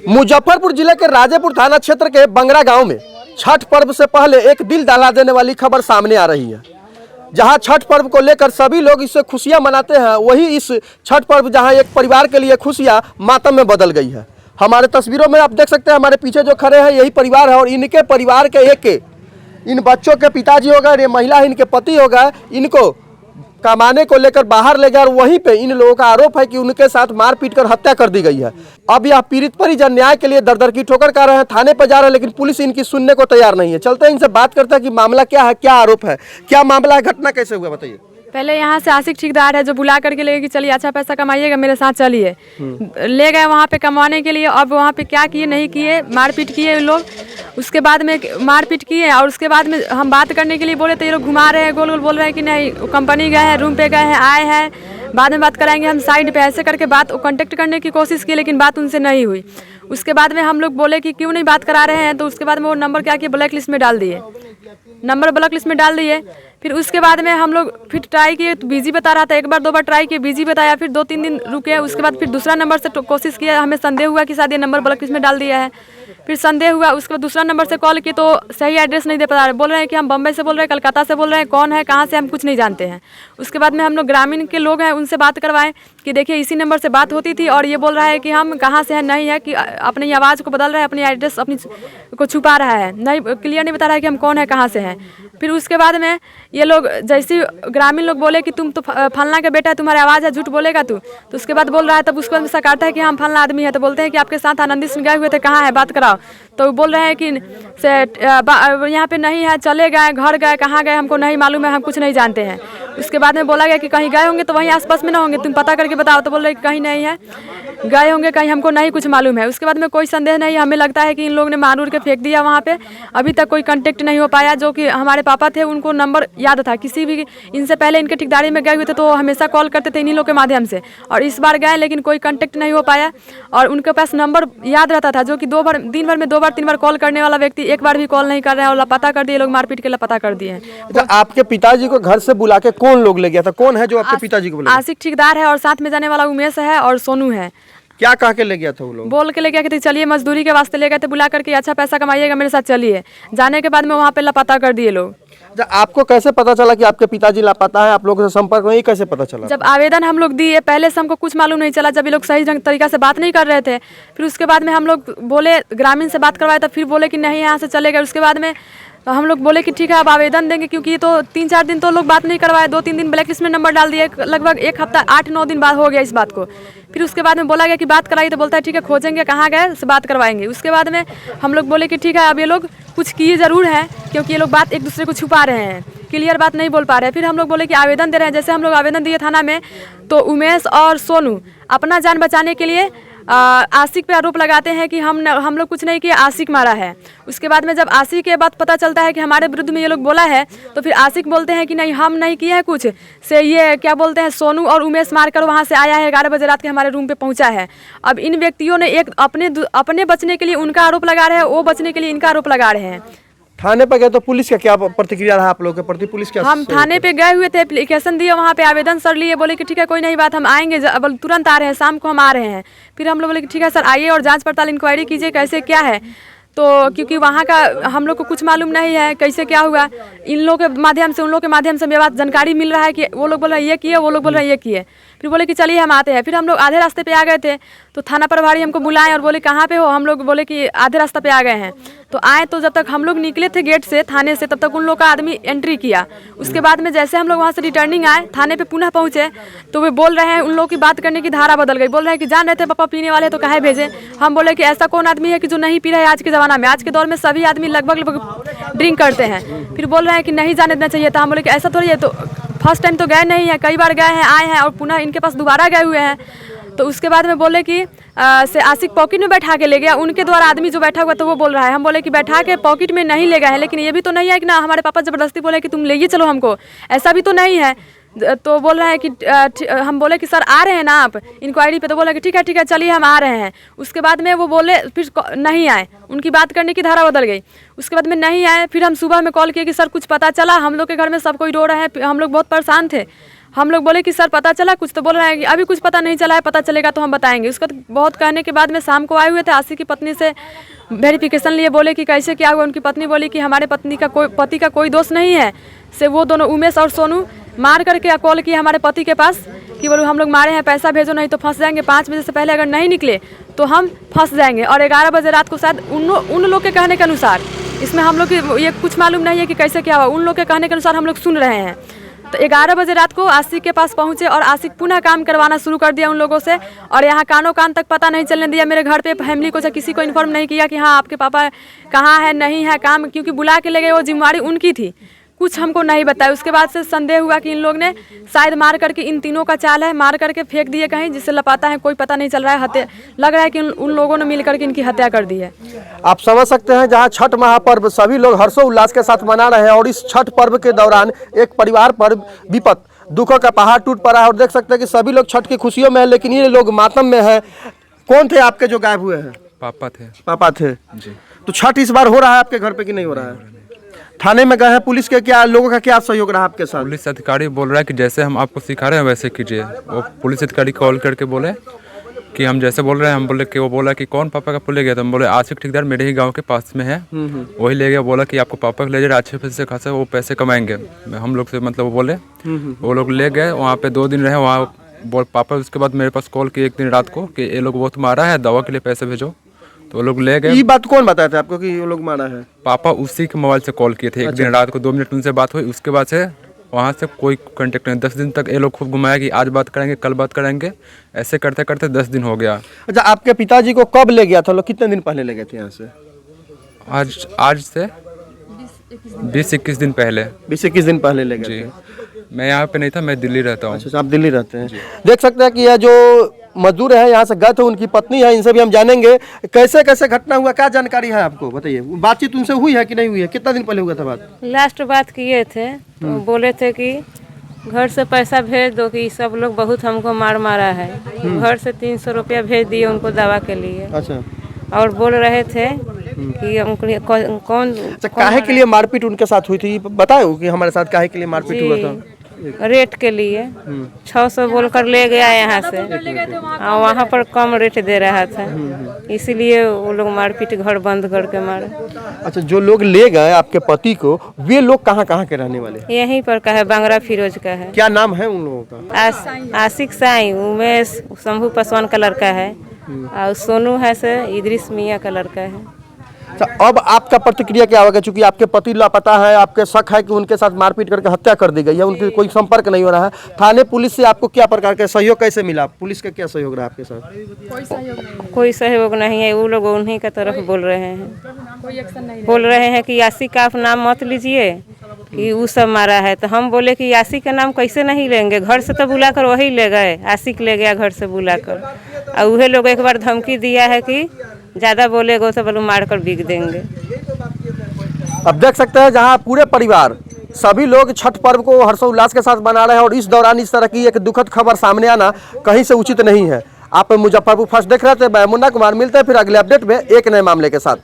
मुजफ्फरपुर जिले के राजेपुर थाना क्षेत्र के बंगरा गांव में छठ पर्व से पहले एक दिल दहला देने वाली खबर सामने आ रही है। जहां छठ पर्व को लेकर सभी लोग इससे खुशियां मनाते हैं, वही इस छठ पर्व जहां एक परिवार के लिए खुशियां मातम में बदल गई है। हमारे तस्वीरों में आप देख सकते हैं, हमारे पीछे जो खड़े हैं यही परिवार है और इनके परिवार के इन बच्चों के पिताजी हो गए, ये महिला है इनके पति हो गए, इनको कमाने को लेकर बाहर ले गए और वहीं पे इन लोगों का आरोप है कि उनके साथ मारपीट कर हत्या कर दी गई है। अब यह पीड़ित परिजन न्याय के लिए दर-दर की ठोकर खा रहे हैं, थाने पर जा रहे हैं, लेकिन पुलिस इनकी सुनने को तैयार नहीं है। चलते हैं इनसे बात करते हैं कि मामला क्या है, क्या आरोप है, क्या मामला है, घटना कैसे हुआ, बताइए। पहले यहाँ से आशिक ठेकेदार है जो बुला करके ले गए कि चलिए अच्छा पैसा कमाइएगा, मेरे साथ चलिए। ले गए वहाँ पे कमाने के लिए। अब वहाँ पे क्या किए नहीं किए, मारपीट किए लोग। उसके बाद में मारपीट किए और उसके बाद में हम बात करने के लिए बोले तो ये लोग घुमा रहे हैं, गोल गोल बोल रहे हैं कि नहीं कंपनी गए हैं, रूम पे गए हैं, आए हैं, बाद में बात कराएंगे, हम साइड पे ऐसे करके बात कांटेक्ट करने की कोशिश की, लेकिन बात उनसे नहीं हुई। उसके बाद में हम लोग बोले कि क्यों नहीं बात करा रहे हैं, तो उसके बाद में वो नंबर क्या किए ब्लैक लिस्ट में डाल दिए, नंबर ब्लैक लिस्ट में डाल दिए। फिर उसके बाद में हम लोग फिर ट्राई किए तो बिजी बता रहा था, एक बार दो बार ट्राई किए, बिजी बताया, फिर 2-3 दिन रुके। उसके बाद फिर दूसरा नंबर से कोशिश किया, हमें संदेह हुआ कि शायद ये नंबर ब्लैक लिस्ट में डाल दिया है। फिर संदेह हुआ, उसके बाद दूसरा नंबर से कॉल किए तो सही एड्रेस नहीं दे पा रहे, बोल रहे हैं कि हम बम्बई से बोल रहे हैं, कलकत्ता से बोल रहे हैं, कौन है कहाँ से हम कुछ नहीं जानते हैं। उसके बाद में हम लोग ग्रामीण के लोग हैं उनसे बात करवाएं कि देखिए इसी नंबर से बात होती थी और ये बोल रहा है कि हम कहाँ से हैं, नहीं है कि अपनी आवाज़ को बदल रहा है, अपनी एड्रेस अपनी को छुपा रहा है, नहीं क्लियर नहीं बता रहा है कि हम कौन है कहाँ से हैं। फिर उसके बाद में ये लोग जैसे ग्रामीण लोग बोले कि तुम तो फलना का बेटा है, तुम्हारी आवाज़ है, झूठ बोलेगा तू, तो उसके बाद बोल रहा है, तब उसको बाद सकारता है कि हम फलना आदमी है, तो बोलते हैं कि आपके साथ आनंदी सिंह गए हुए थे, कहाँ है बात कराओ, तो बोल रहे हैं कि यहाँ पे नहीं है, चले गए, घर गए, कहाँ गए हमको नहीं मालूम है, हम कुछ नहीं जानते हैं। उसके बाद में बोला गया कि कहीं गए होंगे तो वहीं आसपास में ना होंगे, तुम पता करके बताओ, तो बोल रहे कि कहीं नहीं है, गए होंगे कहीं, हमको नहीं कुछ मालूम है। उसके बाद में कोई संदेह नहीं, हमें लगता है कि इन लोगों ने मारूर के फेंक दिया वहाँ पे। अभी तक कोई कांटेक्ट नहीं हो पाया। जो कि हमारे पापा थे उनको नंबर याद था, किसी भी इनसे पहले इनके ठेकेदारी में गए हुए थे तो हमेशा कॉल करते थे इन्हीं लोग के माध्यम से, और इस बार गए लेकिन कोई कांटेक्ट नहीं हो पाया और उनके पास नंबर याद रहता था, जो कि दिन भर में 2 बार 3 बार कॉल करने वाला व्यक्ति एक बार भी कॉल नहीं कर रहे हैं और लापता कर दिए लोग, मारपीट के लापता कर दिए हैं। तो आपके पिताजी को घर से बुला के कौन लोग ले गया था, कौन है जो आपके पिताजी को बुलाया? आशिक ठेकेदार है और साथ में जाने वाला उमेश है और सोनू है। क्या कह के ले गया था वो लोग? बोल के ले गया कि चलिए मजदूरी के वास्ते ले गए थे, बुला करके अच्छा पैसा कमाइएगा, मेरे साथ चलिए। जाने के बाद में वहाँ पे लापता कर दिए लोग। आपको कैसे पता चला कि आपके पिताजी लापता है, आप लोगों से संपर्क में कैसे पता चला? जब आवेदन हम लोग दिए, पहले से हमको कुछ मालूम नहीं चला, जब ये लोग सही तरीका से बात नहीं कर रहे थे। फिर उसके बाद में हम लोग बोले ग्रामीण से बात करवाए, तो फिर बोले कि नहीं यहाँ से चले गए। उसके बाद में हम लोग बोले कि ठीक है अब आवेदन देंगे, क्योंकि ये तो 3-4 दिन तो लोग बात नहीं करवाए, 2-3 दिन ब्लैक लिस्ट में नंबर डाल दिए, लगभग 1 हफ्ता 8-9 दिन बाद हो गया इस बात को। फिर उसके बाद में बोला गया कि बात कराइए, तो बोलता है ठीक है खोजेंगे, कहाँ गए से बात करवाएंगे। उसके बाद में हम लोग बोले कि ठीक है अब ये लोग कुछ किए ज़रूर हैं, क्योंकि ये लोग बात एक दूसरे को छुपा रहे हैं, क्लियर बात नहीं बोल पा रहे हैं। फिर हम लोग बोले कि आवेदन दे रहे हैं। जैसे हम लोग आवेदन दिए थाना में, तो उमेश और सोनू अपना जान बचाने के लिए आशिक पे आरोप लगाते हैं कि हम लोग कुछ नहीं किए, आशिक मारा है। उसके बाद में जब आशिक के बात पता चलता है कि हमारे विरुद्ध में ये लोग बोला है, तो फिर आशिक बोलते हैं कि नहीं हम नहीं किए हैं कुछ, से ये क्या बोलते हैं सोनू और उमेश मारकर वहाँ से आया है, 11 बजे रात के हमारे रूम पे पहुँचा है। अब इन व्यक्तियों ने एक अपने बचने के लिए उनका आरोप लगा रहे हैं, वो बचने के लिए इनका आरोप लगा रहे हैं। थाने पे गए तो पुलिस का क्या प्रतिक्रिया रहा आप लोगों के प्रति? पुलिस क्या? हम थाने पे गए हुए थे, एप्लीकेशन दिए, वहाँ पे आवेदन सर लिए, बोले कि ठीक है कोई नहीं बात, हम आएंगे, तुरंत आ रहे हैं, शाम को हम आ रहे हैं। फिर हम लोग बोले कि ठीक है सर आइए और जांच पड़ताल इंक्वायरी कीजिए कैसे क्या है। तो क्योंकि वहाँ का हम लोग को कुछ मालूम नहीं है कैसे क्या हुआ, इन लोगों के माध्यम से उन लोगों के माध्यम से मेरे बात जानकारी मिल रहा है कि वो लोग बोल रहे हैं ये किए, वो लोग बोल रहे हैं ये किए। फिर बोले कि चलिए हम आते हैं। फिर हम लोग आधे रास्ते पे आ गए थे, तो थाना प्रभारी हमको बुलाए और बोले कहाँ पे हो, हम लोग बोले कि आधे रास्ते पे आ गए हैं। तो आए, तो जब तक हम लोग निकले थे गेट से थाने से, तब तक उन लोग का आदमी एंट्री किया। उसके बाद में जैसे हम लोग वहाँ से रिटर्निंग आए, थाने पे पुनः पहुँचे, तो वे बोल रहे हैं, उन लोग की बात करने की धारा बदल गई। बोल रहे हैं कि जान रहे थे पापा पीने वाले तो काहे भेजे। हम बोले कि ऐसा कौन आदमी है कि जो नहीं पी रहा है आज के ज़माना में, आज के दौर में सभी आदमी लगभग ड्रिंक करते हैं। फिर बोल रहे हैं कि नहीं जाने देना चाहिए था। हम बोले कि ऐसा थोड़ी है, तो फर्स्ट टाइम तो गए नहीं है, कई बार गए हैं, आए हैं और पुनः इनके पास दोबारा गए हुए हैं। तो उसके बाद में बोले कि से आशिक पॉकेट में बैठा के ले गया, उनके द्वारा आदमी जो बैठा हुआ तो वो बोल रहा है। हम बोले कि बैठा के पॉकेट में नहीं ले गए हैं, लेकिन ये भी तो नहीं है कि ना हमारे पापा ज़बरदस्ती बोले कि तुम ले चलो हमको, ऐसा भी तो नहीं है। तो बोल रहे हैं कि हम बोले कि सर आ रहे हैं ना आप इंक्वायरी पे, तो बोला कि ठीक है चलिए हम आ रहे हैं। उसके बाद में वो बोले फिर नहीं आए, उनकी बात करने की धारा बदल गई। उसके बाद में नहीं आए। फिर हम सुबह में कॉल किए कि सर कुछ पता चला, हम लोग के घर में सब कोई रो रहे हैं, हम लोग बहुत परेशान थे। हम लोग बोले कि सर पता चला कुछ, तो बोल रहे हैं कि अभी कुछ पता नहीं चला है, पता चलेगा तो हम बताएंगे। उसका तो बहुत कहने के बाद में शाम को आए हुए थे, आशिक की पत्नी से वेरिफिकेशन लिए, बोले कि कैसे क्या हुआ। उनकी पत्नी बोली कि हमारे पति का कोई दोष नहीं है, से वो दोनों उमेश और सोनू मार करके कॉल किए हमारे पति के पास कि बोलो हम लोग मारे हैं, पैसा भेजो नहीं तो फंस जाएंगे, 5 बजे से पहले अगर नहीं निकले तो हम फंस जाएंगे। और 11 बजे रात को शायद उन लोग के कहने के अनुसार, इसमें हम लोग की ये कुछ मालूम नहीं है कि कैसे क्या हुआ, उन लोग के कहने के अनुसार हम लोग सुन रहे हैं। तो 11 बजे रात को आशिक के पास पहुंचे और आशिक पुनः काम करवाना शुरू कर दिया उन लोगों से। और यहाँ कानों कान तक पता नहीं चलने दिया, मेरे घर पे फैमिली को किसी को इन्फॉर्म नहीं किया कि हाँ आपके पापा कहाँ है नहीं है काम, क्योंकि बुला के ले गए वो जिम्मेवारी उनकी थी, कुछ हमको नहीं बताया। उसके बाद से संदेह हुआ कि इन लोग ने शायद मार करके, इन तीनों का चाल है, मार करके फेंक दिए कहीं जिससे लपाता है, कोई पता नहीं चल रहा है। हत्या लग रहा है कि उन लोगों ने मिल करके इनकी हत्या कर दी है। आप समझ सकते हैं जहां छठ महापर्व सभी लोग हर्षोल्लास के साथ मना रहे हैं और इस छठ पर्व के दौरान एक परिवार पर विपत दुखों का पहाड़ टूट पड़ा है। और देख सकते हैं कि सभी लोग छठ की खुशियों में हैं, लेकिन ये लोग मातम में हैं। कौन थे आपके जो गायब हुए हैं? पापा थे जी। तो छठ इस बार हो रहा है आपके घर पे कि नहीं हो रहा है? थाने में गए हैं, पुलिस के क्या लोगों का क्या सहयोग रहा आपके साथ? पुलिस अधिकारी बोल रहा है कि जैसे हम आपको सिखा रहे हैं वैसे कीजिए। वो पुलिस अधिकारी कॉल करके बोले कि हम जैसे बोल रहे हैं, हम बोले कि वो बोला कि कौन पापा का पुल ले गया, तो हम बोले आशिक ठेकेदार मेरे ही गांव के पास में है, वही ले गया। बोला कि आपको पापा को ले जाए, अच्छे पैसे खासा वो पैसे कमाएंगे हम लोग से, मतलब वो बोले। वो लोग ले गए, वहाँ पे 2 दिन रहे वहाँ। पापा उसके बाद मेरे पास कॉल किए एक दिन रात को कि ये लोग बहुत मारा है, दवा के लिए पैसे भेजो। तो वो लोग ले गए। ये बात कौन बताया था आपको कि ये लोग मारा है? पापा उसी के मोबाइल से कॉल किए थे एक दिन रात को, 2 मिनट उनसे बात हुई। उसके बाद से वहाँ से कोई कांटेक्ट नहीं। 10 दिन तक ये लोग खूब घुमाया कि आज बात करेंगे, कल बात करेंगे, ऐसे करते करते 10 दिन हो गया। अच्छा, आपके पिताजी को कब ले गया था लोग? कितने दिन पहले ले गए थे यहाँ से? आज से 20-21 दिन पहले। 20-21 दिन पहले ले गए जी। थे। मैं यहाँ पे नहीं था, मैं दिल्ली रहता हूँ। अच्छा, आप दिल्ली रहते हैं। देख सकते हैं कि यह जो मजदूर है यहाँ से गए थे, उनकी पत्नी है, इनसे भी हम जानेंगे कैसे कैसे घटना हुआ, क्या जानकारी है आपको, बताइए। बातचीत उनसे हुई है कि नहीं हुई है? कितना दिन पहले हुआ था बात? लास्ट बात किए थे तो बोले थे कि घर से पैसा भेज दो कि सब लोग बहुत हमको मारा है। घर से 300 रुपया भेज दिए उनको दवा के लिए। अच्छा। और बोल रहे थे कि हमको कौन काहे के लिए मारपीट उनके साथ हुई थी, बताओ कि हमारे साथ काहे के लिए मारपीट हुआ था? रेट के लिए 600 बोलकर ले गया यहाँ से, और वहाँ पर कम रेट दे रहा था, इसीलिए वो लोग मारपीट घर बंद करके मारे। अच्छा, जो लोग ले गए आपके पति को, वे लोग कहाँ कहाँ के रहने वाले? यहीं पर का है, बांगरा फिरोज का है। क्या नाम है उन लोगों का? आशिक साई, उमेश शंभू पासवान का लड़का है, और सोनू है से इदरिस मियाँ का लड़का है। अच्छा, अब आपका प्रतिक्रिया क्या होगा? चूंकि आपके पति लापता है, आपके शक है कि उनके साथ मारपीट करके हत्या कर दी गई है, उनकी कोई संपर्क नहीं हो रहा है, थाने पुलिस से आपको क्या प्रकार का सहयोग कैसे मिला? पुलिस का क्या सहयोग रहा आपके साथ? कोई सहयोग नहीं है, वो लोग उन्हीं का तरफ बोल रहे हैं, बोल रहे हैं कि यासी का आप नाम मत लीजिए कि वो सब मारा है। तो हम बोले कि यासी का नाम कैसे नहीं लेंगे, घर से तो बुलाकर वही ले गए, आशिक ले गया घर से बुलाकर। और वही लोग एक बार धमकी दिया है कि ज़्यादा बोलेगा तो बोलो मार कर बिक देंगे। अब देख सकते हैं जहां पूरे परिवार सभी लोग छठ पर्व को हर्षोल्लास के साथ मना रहे हैं और इस दौरान इस तरह की एक दुखद खबर सामने आना कहीं से उचित नहीं है। आप मुजफ्फरपुर फर्स्ट देख रहे थे, मैं मुन्ना कुमार। मिलते हैं फिर अगले अपडेट में एक नए मामले के साथ।